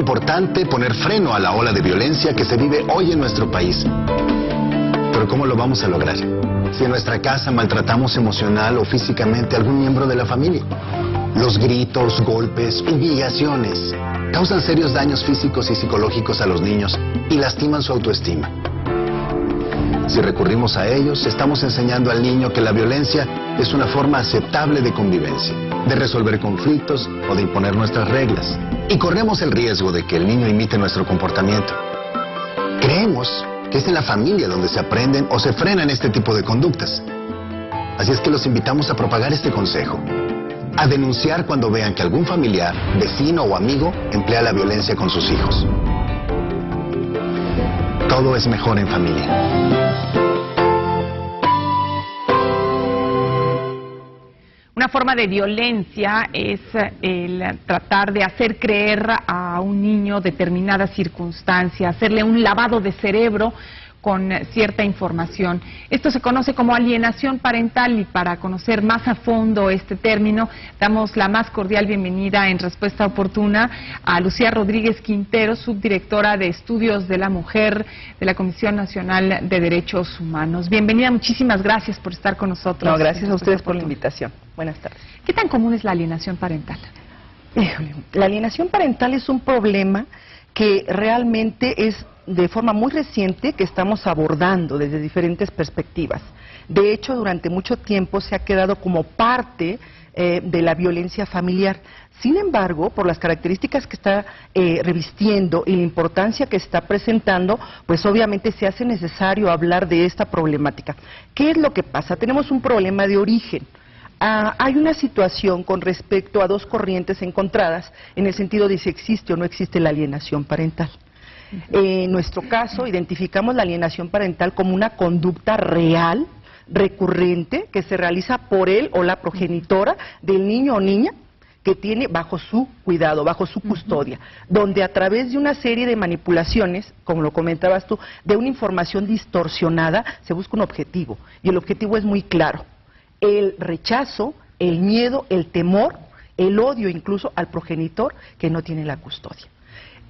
importante poner freno a la ola de violencia que se vive hoy en nuestro país. Pero ¿cómo lo vamos a lograr? Si en nuestra casa maltratamos emocional o físicamente a algún miembro de la familia. Los gritos, golpes, humillaciones causan serios daños físicos y psicológicos a los niños y lastiman su autoestima. Si recurrimos a ellos, estamos enseñando al niño que la violencia es una forma aceptable de convivencia, de resolver conflictos o de imponer nuestras reglas. Y corremos el riesgo de que el niño imite nuestro comportamiento. Creemos que es en la familia donde se aprenden o se frenan este tipo de conductas. Así es que los invitamos a propagar este consejo, a denunciar cuando vean que algún familiar, vecino o amigo emplea la violencia con sus hijos. Todo es mejor en familia. Una forma de violencia es el tratar de hacer creer a un niño determinada circunstancia, hacerle un lavado de cerebro con cierta información. Esto se conoce como alienación parental y para conocer más a fondo este término, damos la más cordial bienvenida en respuesta oportuna a Lucía Rodríguez Quintero, subdirectora de Estudios de la Mujer de la Comisión Nacional de Derechos Humanos. Bienvenida, muchísimas gracias por estar con nosotros. No, gracias a ustedes por la invitación. Buenas tardes. ¿Qué tan común es la alienación parental? La alienación parental es un problema que realmente es de forma muy reciente que estamos abordando desde diferentes perspectivas. De hecho, durante mucho tiempo se ha quedado como parte de la violencia familiar. Sin embargo, por las características que está revistiendo y la importancia que está presentando, pues obviamente se hace necesario hablar de esta problemática. ¿Qué es lo que pasa? Tenemos un problema de origen. Hay una situación con respecto a dos corrientes encontradas en el sentido de si existe o no existe la alienación parental. En nuestro caso, identificamos la alienación parental como una conducta real, recurrente, que se realiza por él o la progenitora del niño o niña que tiene bajo su cuidado, bajo su custodia, donde a través de una serie de manipulaciones, como lo comentabas tú, de una información distorsionada, se busca un objetivo, y el objetivo es muy claro: el rechazo, el miedo, el temor, el odio incluso al progenitor que no tiene la custodia.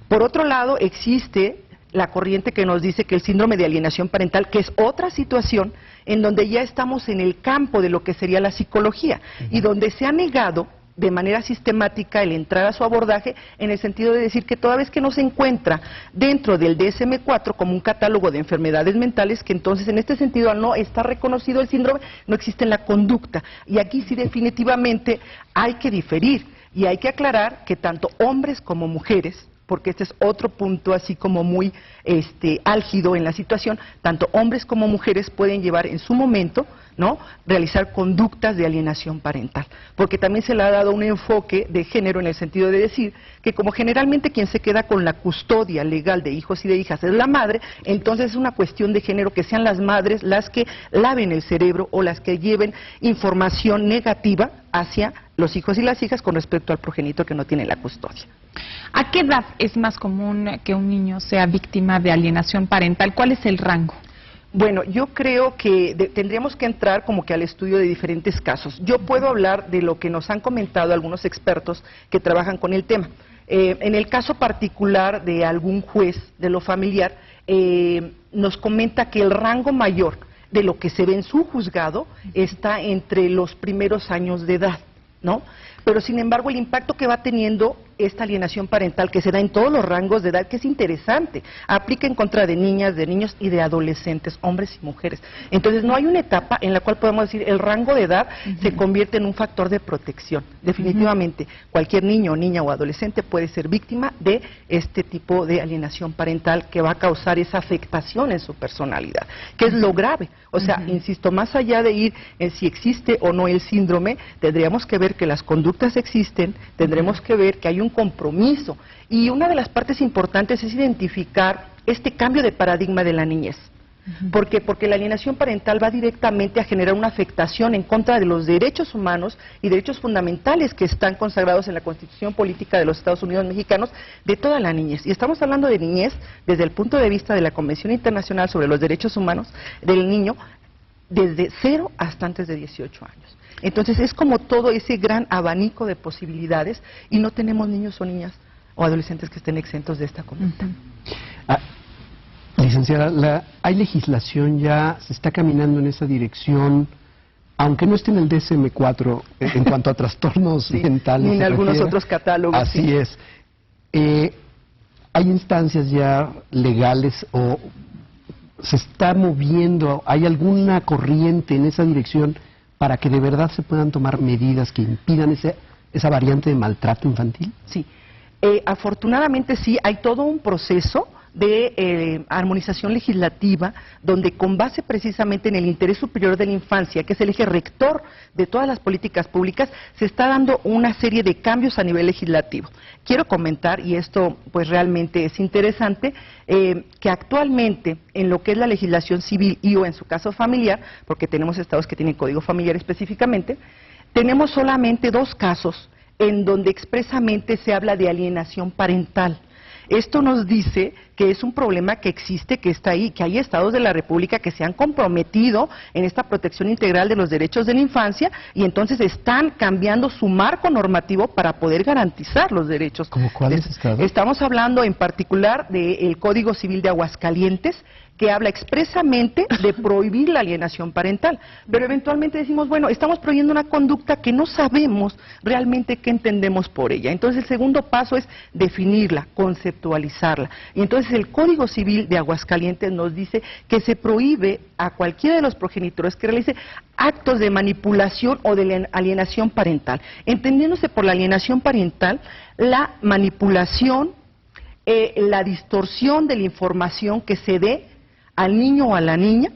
Por otro lado, existe la corriente que nos dice que el síndrome de alienación parental, que es otra situación en donde ya estamos en el campo de lo que sería la psicología y donde se ha negado de manera sistemática el entrar a su abordaje en el sentido de decir que toda vez que no se encuentra dentro del DSM-4 como un catálogo de enfermedades mentales, que entonces en este sentido al no estar reconocido el síndrome, no existe en la conducta. Y aquí sí definitivamente hay que diferir y hay que aclarar que tanto hombres como mujeres, porque este es otro punto así como muy álgido en la situación, tanto hombres como mujeres pueden llevar en su momento, ¿no?, realizar conductas de alienación parental, porque también se le ha dado un enfoque de género en el sentido de decir que como generalmente quien se queda con la custodia legal de hijos y de hijas es la madre, entonces es una cuestión de género que sean las madres las que laven el cerebro o las que lleven información negativa hacia los hijos y las hijas con respecto al progenitor que no tiene la custodia. ¿A qué edad es más común que un niño sea víctima de alienación parental? ¿Cuál es el rango? Bueno, yo creo que tendríamos que entrar como que al estudio de diferentes casos. Yo puedo hablar de lo que nos han comentado algunos expertos que trabajan con el tema. En el caso particular de algún juez de lo familiar, nos comenta que el rango mayor de lo que se ve en su juzgado está entre los primeros años de edad, ¿no? Pero sin embargo el impacto que va teniendo esta alienación parental, que se da en todos los rangos de edad, que es interesante, aplica en contra de niñas, de niños y de adolescentes, hombres y mujeres. Entonces no hay una etapa en la cual podemos decir el rango de edad se convierte en un factor de protección. Definitivamente cualquier niño, niña o adolescente puede ser víctima de este tipo de alienación parental que va a causar esa afectación en su personalidad, que es lo grave. O sea, insisto, más allá de ir en si existe o no el síndrome, tendríamos que ver que las conductas existen, tendremos que ver que hay un compromiso, y una de las partes importantes es identificar este cambio de paradigma de la niñez. ¿Por qué? Porque la alienación parental va directamente a generar una afectación en contra de los derechos humanos y derechos fundamentales que están consagrados en la Constitución Política de los Estados Unidos Mexicanos de toda la niñez. Y estamos hablando de niñez desde el punto de vista de la Convención Internacional sobre los Derechos Humanos del Niño, desde 0 hasta antes de 18 años. Entonces es como todo ese gran abanico de posibilidades y no tenemos niños o niñas o adolescentes que estén exentos de esta conducta. Licenciada, ¿hay legislación ya, se está caminando en esa dirección, aunque no esté en el DSM-4 en cuanto a trastornos sí, mentales? Ni en algunos otros catálogos. Así sí. es. ¿Hay instancias ya legales o se está moviendo, hay alguna corriente en esa dirección para que de verdad se puedan tomar medidas que impidan esa variante de maltrato infantil? Sí, afortunadamente sí, hay todo un proceso de armonización legislativa, donde con base precisamente en el interés superior de la infancia, que es el eje rector de todas las políticas públicas, se está dando una serie de cambios a nivel legislativo. Quiero comentar, y esto pues realmente es interesante, que actualmente en lo que es la legislación civil y o en su caso familiar, porque tenemos estados que tienen código familiar específicamente, tenemos solamente 2 casos en donde expresamente se habla de alienación parental. Esto nos dice que es un problema que existe, que está ahí, que hay estados de la República que se han comprometido en esta protección integral de los derechos de la infancia y entonces están cambiando su marco normativo para poder garantizar los derechos. ¿Cómo cuáles estados? Estamos hablando en particular del Código Civil de Aguascalientes, que habla expresamente de prohibir la alienación parental. Pero eventualmente decimos, bueno, estamos prohibiendo una conducta que no sabemos realmente qué entendemos por ella. Entonces el segundo paso es definirla, conceptualizarla. Y entonces el Código Civil de Aguascalientes nos dice que se prohíbe a cualquiera de los progenitores que realice actos de manipulación o de alienación parental. Entendiéndose por la alienación parental, la manipulación, la distorsión de la información que se dé al niño o a la niña,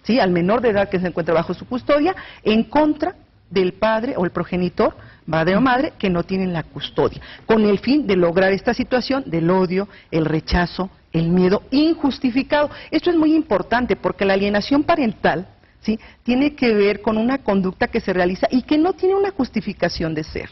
¿sí?, al menor de edad que se encuentra bajo su custodia, en contra del padre o el progenitor, padre o madre, que no tienen la custodia, con el fin de lograr esta situación del odio, el rechazo, el miedo injustificado. Esto es muy importante porque la alienación parental, ¿sí?, tiene que ver con una conducta que se realiza y que no tiene una justificación de ser.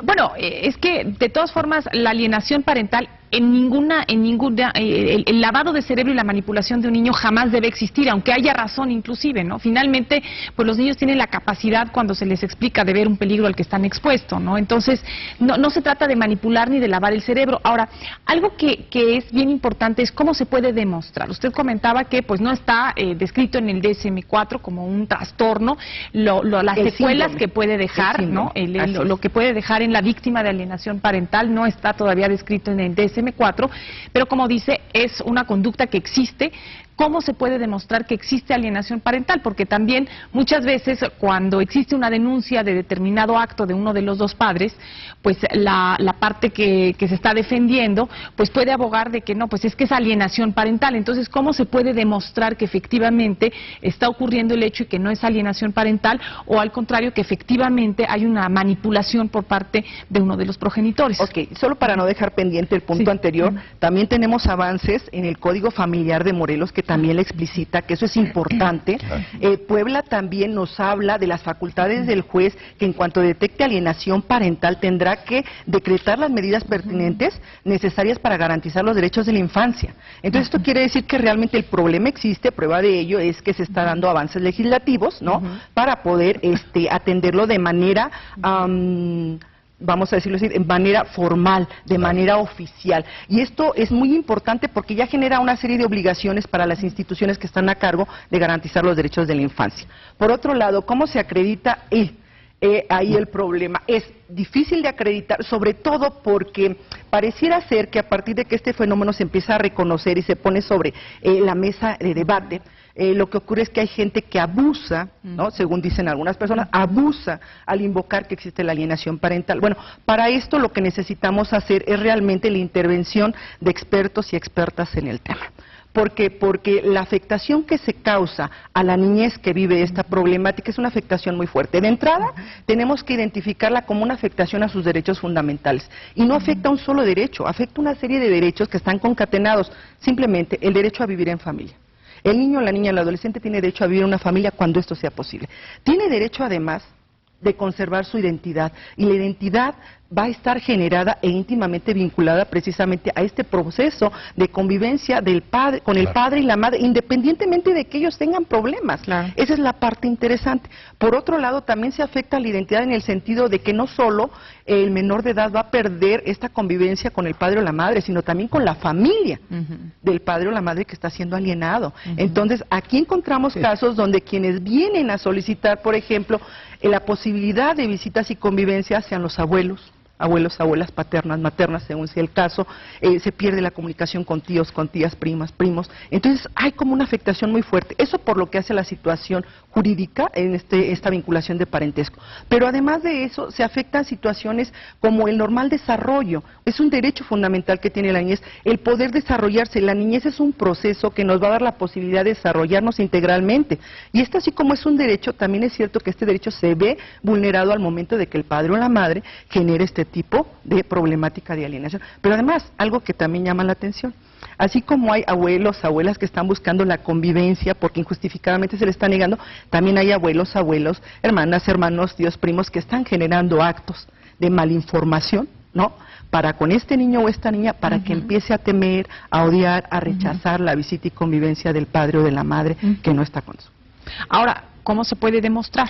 Bueno, es que de todas formas la alienación parental el lavado de cerebro y la manipulación de un niño jamás debe existir, aunque haya razón inclusive, ¿no? Finalmente, pues los niños tienen la capacidad cuando se les explica de ver un peligro al que están expuestos, ¿no? Entonces, no se trata de manipular ni de lavar el cerebro. Ahora, algo que es bien importante es cómo se puede demostrar. Usted comentaba que pues no está descrito en el DSM-4 como un trastorno, las secuelas que puede dejar, ¿no? Lo que puede dejar en la víctima de alienación parental no está todavía descrito en el DSM-4, pero como dice, es una conducta que existe. ¿Cómo se puede demostrar que existe alienación parental? Porque también muchas veces cuando existe una denuncia de determinado acto de uno de los 2 padres, pues la parte que se está defendiendo, pues puede abogar de que no, pues es que es alienación parental. Entonces, ¿cómo se puede demostrar que efectivamente está ocurriendo el hecho y que no es alienación parental, o al contrario, que efectivamente hay una manipulación por parte de uno de los progenitores? Ok, solo para no dejar pendiente el punto anterior, también tenemos avances en el Código Familiar de Morelos que también le explicita que eso es importante. Puebla también nos habla de las facultades del juez, que en cuanto detecte alienación parental tendrá que decretar las medidas pertinentes necesarias para garantizar los derechos de la infancia. Entonces esto quiere decir que realmente el problema existe. Prueba de ello es que se está dando avances legislativos, ¿no?, para poder atenderlo de manera vamos a decirlo así, de manera formal, de manera oficial. Y esto es muy importante porque ya genera una serie de obligaciones para las instituciones que están a cargo de garantizar los derechos de la infancia. Por otro lado, ¿cómo se acredita? Ahí el problema es difícil de acreditar, sobre todo porque pareciera ser que a partir de que este fenómeno se empieza a reconocer y se pone sobre la mesa de debate, lo que ocurre es que hay gente que abusa, ¿no?, según dicen algunas personas, abusa al invocar que existe la alienación parental. Bueno, para esto lo que necesitamos hacer es realmente la intervención de expertos y expertas en el tema. ¿Por qué? Porque la afectación que se causa a la niñez que vive esta problemática es una afectación muy fuerte. De entrada, tenemos que identificarla como una afectación a sus derechos fundamentales. Y no afecta un solo derecho, afecta una serie de derechos que están concatenados. Simplemente el derecho a vivir en familia. El niño, la niña, el adolescente tiene derecho a vivir en una familia cuando esto sea posible. Tiene derecho, además, de conservar su identidad, y la identidad va a estar generada e íntimamente vinculada precisamente a este proceso de convivencia del padre con el padre y la madre, independientemente de que ellos tengan problemas. Esa es la parte interesante. Por otro lado, también se afecta a la identidad en el sentido de que no solo el menor de edad va a perder esta convivencia con el padre o la madre, sino también con la familia del padre o la madre que está siendo alienado. Entonces, aquí encontramos casos donde quienes vienen a solicitar, por ejemplo, la posibilidad de visitas y convivencia sean los abuelos, abuelas paternas, maternas, según sea el caso, se pierde la comunicación con tíos, con tías, primas, primos. Entonces hay como una afectación muy fuerte. Eso por lo que hace la situación jurídica en esta vinculación de parentesco. Pero además de eso, se afectan situaciones como el normal desarrollo. Es un derecho fundamental que tiene la niñez, el poder desarrollarse. La niñez es un proceso que nos va a dar la posibilidad de desarrollarnos integralmente. Y esto, así como es un derecho, también es cierto que este derecho se ve vulnerado al momento de que el padre o la madre genere este tipo de problemática de alienación. Pero además, algo que también llama la atención, así como hay abuelos, abuelas que están buscando la convivencia porque injustificadamente se les está negando, también hay abuelos, hermanas, hermanos, tíos, primos que están generando actos de malinformación, ¿no?, para con este niño o esta niña, para que empiece a temer, a odiar, a rechazar la visita y convivencia del padre o de la madre que no está con su. Ahora, ¿cómo se puede demostrar?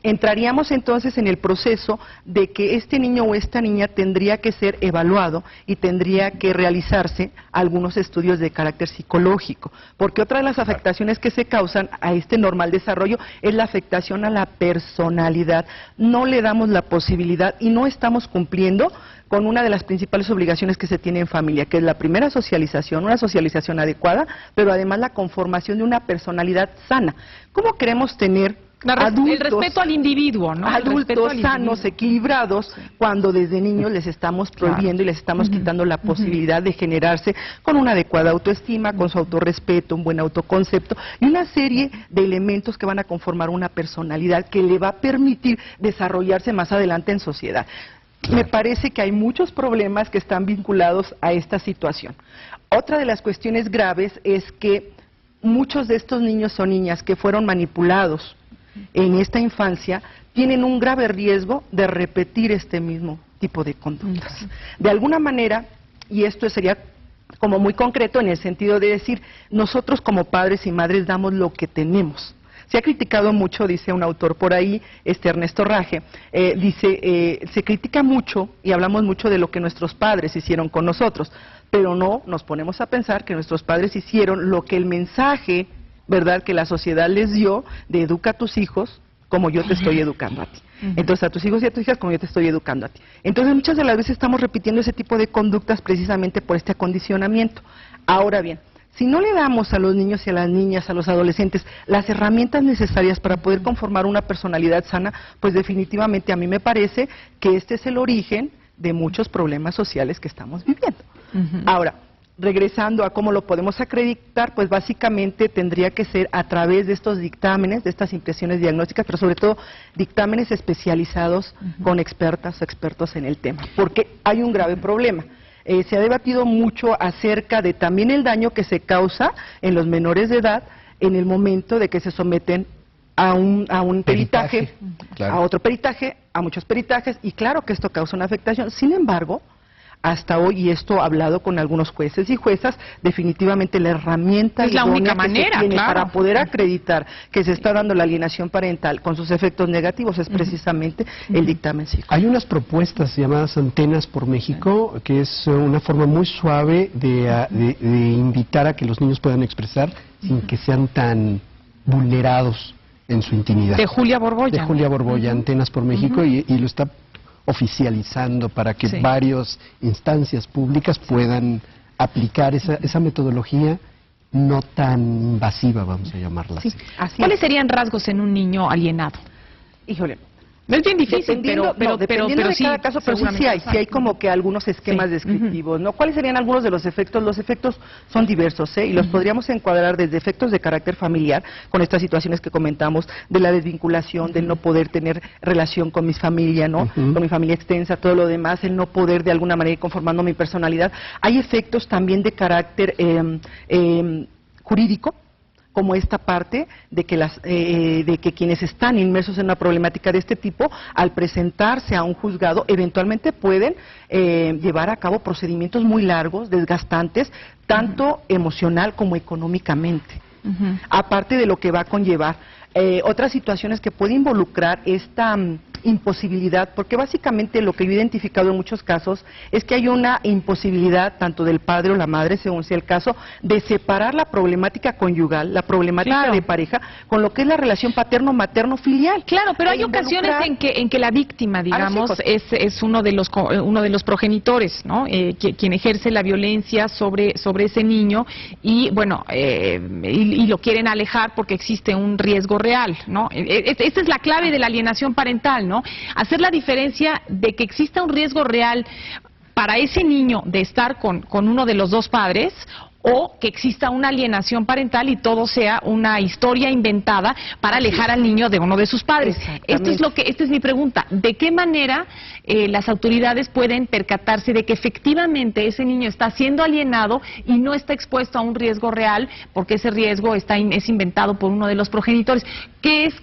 Entraríamos entonces en el proceso de que este niño o esta niña tendría que ser evaluado y tendría que realizarse algunos estudios de carácter psicológico, porque otra de las afectaciones que se causan a este normal desarrollo es la afectación a la personalidad. No le damos la posibilidad y no estamos cumpliendo con una de las principales obligaciones que se tiene en familia, que es la primera socialización, una socialización adecuada, pero además la conformación de una personalidad sana. ¿Cómo queremos tener adultos, el respeto al individuo, ¿no? Adultos sanos, equilibrados, cuando desde niños les estamos prohibiendo y les estamos quitando la posibilidad de generarse con una adecuada autoestima, con su autorrespeto, un buen autoconcepto y una serie de elementos que van a conformar una personalidad que le va a permitir desarrollarse más adelante en sociedad? Me parece que hay muchos problemas que están vinculados a esta situación. Otra de las cuestiones graves es que muchos de estos niños o niñas que fueron manipulados en esta infancia tienen un grave riesgo de repetir este mismo tipo de conductas. De alguna manera, y esto sería como muy concreto en el sentido de decir, nosotros como padres y madres damos lo que tenemos. Se ha criticado mucho, dice un autor por ahí, Ernesto Rage, se critica mucho y hablamos mucho de lo que nuestros padres hicieron con nosotros, pero no nos ponemos a pensar que nuestros padres hicieron lo que el mensaje, ¿verdad?, que la sociedad les dio de educa a tus hijos como yo te estoy educando a ti. Entonces, a tus hijos y a tus hijas como yo te estoy educando a ti. Entonces, muchas de las veces estamos repitiendo ese tipo de conductas precisamente por este acondicionamiento. Ahora bien, si no le damos a los niños y a las niñas, a los adolescentes, las herramientas necesarias para poder conformar una personalidad sana, pues definitivamente a mí me parece que este es el origen de muchos problemas sociales que estamos viviendo. Ahora, regresando a cómo lo podemos acreditar, pues básicamente tendría que ser a través de estos dictámenes, de estas impresiones diagnósticas, pero sobre todo dictámenes especializados con expertas o expertos en el tema, porque hay un grave problema. Se ha debatido mucho acerca de también el daño que se causa en los menores de edad en el momento de que se someten a un peritaje, a otro peritaje, a muchos peritajes, y claro que esto causa una afectación. Sin embargo, hasta hoy, y esto hablado con algunos jueces y juezas, definitivamente la herramienta es la única manera, que se tiene para poder acreditar que se está dando la alienación parental con sus efectos negativos es precisamente el dictamen psicológico. Hay unas propuestas llamadas Antenas por México, que es una forma muy suave de invitar a que los niños puedan expresar sin que sean tan vulnerados en su intimidad. De Julia Borboya. De Julia Borboya, Antenas por México, y lo está oficializando para que varias instancias públicas puedan aplicar esa metodología no tan invasiva, vamos a llamarla así. ¿Cuáles serían rasgos en un niño alienado? Híjole, es bien difícil, dependiendo de cada caso, pero sí hay como que algunos esquemas descriptivos, ¿no? ¿Cuáles serían algunos de los efectos? Los efectos son diversos, y los podríamos encuadrar desde efectos de carácter familiar, con estas situaciones que comentamos, de la desvinculación, del no poder tener relación con mi familia, ¿no? Con mi familia extensa, todo lo demás, el no poder de alguna manera ir conformando mi personalidad. Hay efectos también de carácter jurídico, como esta parte de que, de que quienes están inmersos en una problemática de este tipo, al presentarse a un juzgado, eventualmente pueden llevar a cabo procedimientos muy largos, desgastantes, tanto emocional como económicamente, aparte de lo que va a conllevar. Otras situaciones que puede involucrar esta imposibilidad, porque básicamente lo que yo he identificado en muchos casos es que hay una imposibilidad tanto del padre o la madre, según sea el caso, de separar la problemática conyugal, la problemática de pareja, con lo que es la relación paterno-materno-filial. Claro, pero hay ocasiones en que la víctima, digamos, es uno de los progenitores, ¿no? Quien ejerce la violencia sobre ese niño y, bueno, y lo quieren alejar porque existe un riesgo real, ¿no? Esta es la clave de la alienación parental, ¿no? Hacer la diferencia de que exista un riesgo real para ese niño de estar con uno de los dos padres, o que exista una alienación parental y todo sea una historia inventada para alejar al niño de uno de sus padres. Esta es mi pregunta. ¿De qué manera las autoridades pueden percatarse de que efectivamente ese niño está siendo alienado y no está expuesto a un riesgo real, porque ese riesgo es inventado por uno de los progenitores?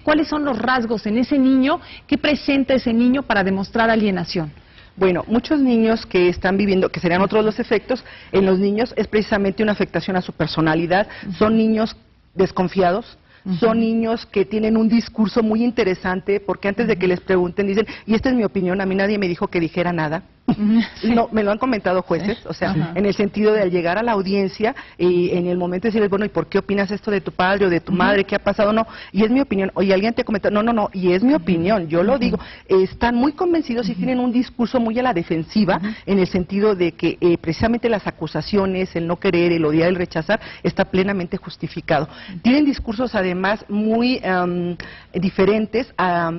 ¿Cuáles son los rasgos en ese niño? ¿Qué presenta ese niño para demostrar alienación? Bueno, muchos niños que están viviendo, que serían otros los efectos, en los niños es precisamente una afectación a su personalidad. Son niños desconfiados, son niños que tienen un discurso muy interesante, porque antes de que les pregunten dicen, y esta es mi opinión, a mí nadie me dijo que dijera nada. No, me lo han comentado jueces, o sea, en el sentido de al llegar a la audiencia y en el momento de decirles, bueno, ¿y por qué opinas esto de tu padre o de tu madre? ¿Qué ha pasado? No, y es mi opinión. Oye, alguien te comentó, no, y es mi opinión, yo lo digo. Están muy convencidos y tienen un discurso muy a la defensiva, en el sentido de que precisamente las acusaciones, el no querer, el odiar, el rechazar, está plenamente justificado. Tienen discursos además muy diferentes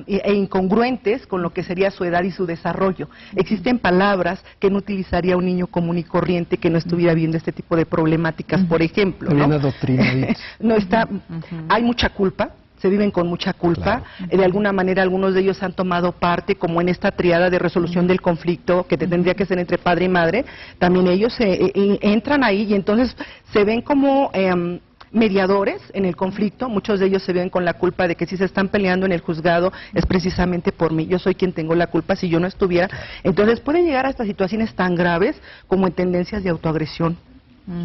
e incongruentes con lo que sería su edad y su desarrollo. Existen palabras que no utilizaría un niño común y corriente que no estuviera viendo este tipo de problemáticas, por ejemplo. ¿No? Hay mucha culpa, se viven con mucha culpa, de alguna manera algunos de ellos han tomado parte como en esta triada de resolución del conflicto que tendría que ser entre padre y madre, también ellos entran ahí y entonces se ven como mediadores en el conflicto. Muchos de ellos se ven con la culpa de que si se están peleando en el juzgado es precisamente por mí, yo soy quien tengo la culpa si yo no estuviera. Entonces pueden llegar a estas situaciones tan graves como en tendencias de autoagresión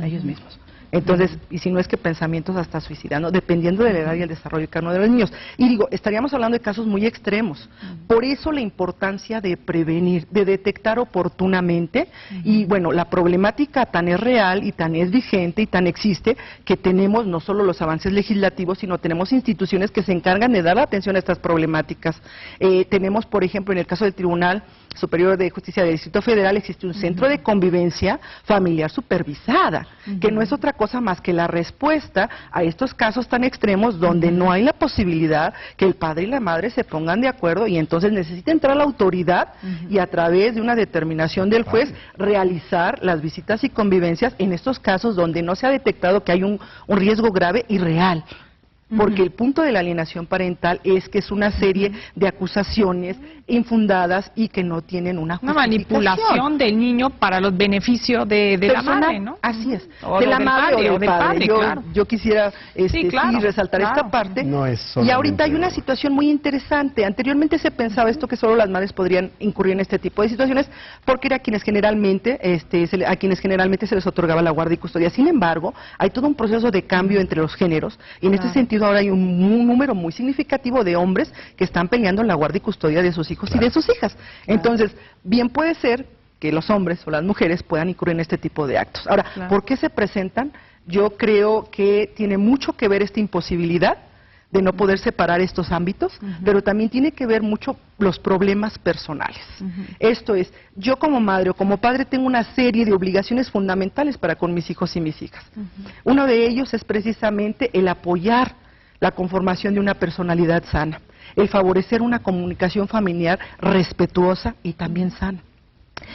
a ellos mismos. Entonces, y si no es que pensamientos hasta suicidanos, dependiendo de la edad y el desarrollo de cada uno de los niños. Y digo, estaríamos hablando de casos muy extremos. Por eso la importancia de prevenir, de detectar oportunamente. Y bueno, la problemática tan es real y tan es vigente y tan existe que tenemos no solo los avances legislativos, sino tenemos instituciones que se encargan de dar atención a estas problemáticas. Tenemos, por ejemplo, en el caso del Tribunal Superior de Justicia del Distrito Federal, existe un centro de convivencia familiar supervisada, que no es otra cosa más que la respuesta a estos casos tan extremos donde no hay la posibilidad que el padre y la madre se pongan de acuerdo y entonces necesita entrar la autoridad y a través de una determinación del juez realizar las visitas y convivencias en estos casos donde no se ha detectado que hay un riesgo grave y real. Porque el punto de la alienación parental es que es una serie de acusaciones infundadas y que no tienen una manipulación del niño para los beneficios de la madre, ¿no? Así es, de la madre o del padre. Yo quisiera sí, resaltar esta parte. No es y ahorita hay una situación muy interesante. Anteriormente se pensaba esto que solo las madres podrían incurrir en este tipo de situaciones porque era a quienes generalmente se les otorgaba la guardia y custodia. Sin embargo, hay todo un proceso de cambio entre los géneros y en este sentido ahora hay un número muy significativo de hombres que están peleando en la guardia y custodia de sus hijos y de sus hijas. Entonces, bien puede ser que los hombres o las mujeres puedan incurrir en este tipo de actos. Ahora, ¿por qué se presentan? Yo creo que tiene mucho que ver esta imposibilidad de no poder separar estos ámbitos, pero también tiene que ver mucho los problemas personales. Esto es, yo como madre o como padre tengo una serie de obligaciones fundamentales para con mis hijos y mis hijas. Uno de ellos es precisamente el apoyar la conformación de una personalidad sana, el favorecer una comunicación familiar respetuosa y también sana.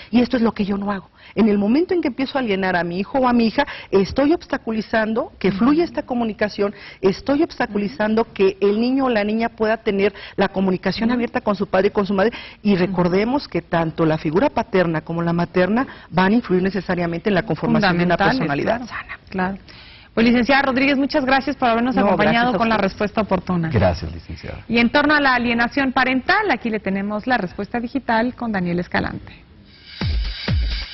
Y esto es lo que yo no hago. En el momento en que empiezo a alienar a mi hijo o a mi hija, estoy obstaculizando que fluya esta comunicación, estoy obstaculizando que el niño o la niña pueda tener la comunicación abierta con su padre y con su madre. Y recordemos que tanto la figura paterna como la materna van a influir necesariamente en la conformación de una personalidad sana. Claro. Pues licenciada Rodríguez, muchas gracias por habernos acompañado con la respuesta oportuna. Gracias, licenciada. Y en torno a la alienación parental, aquí le tenemos la respuesta digital con Daniel Escalante.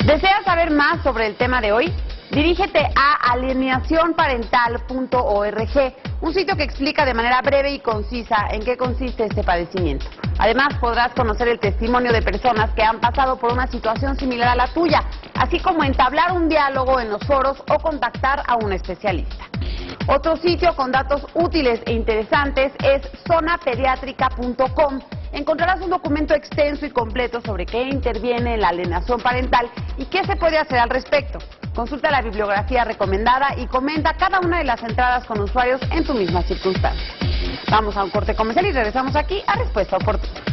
¿Deseas saber más sobre el tema de hoy? Dirígete a alienacionparental.org, un sitio que explica de manera breve y concisa en qué consiste este padecimiento. Además, podrás conocer el testimonio de personas que han pasado por una situación similar a la tuya, así como entablar un diálogo en los foros o contactar a un especialista. Otro sitio con datos útiles e interesantes es zonapediatrica.com. Encontrarás un documento extenso y completo sobre qué interviene en la alienación parental y qué se puede hacer al respecto. Consulta la bibliografía recomendada y comenta cada una de las entradas con usuarios en tu misma circunstancia. Vamos a un corte comercial y regresamos aquí a Respuesta Oportuna.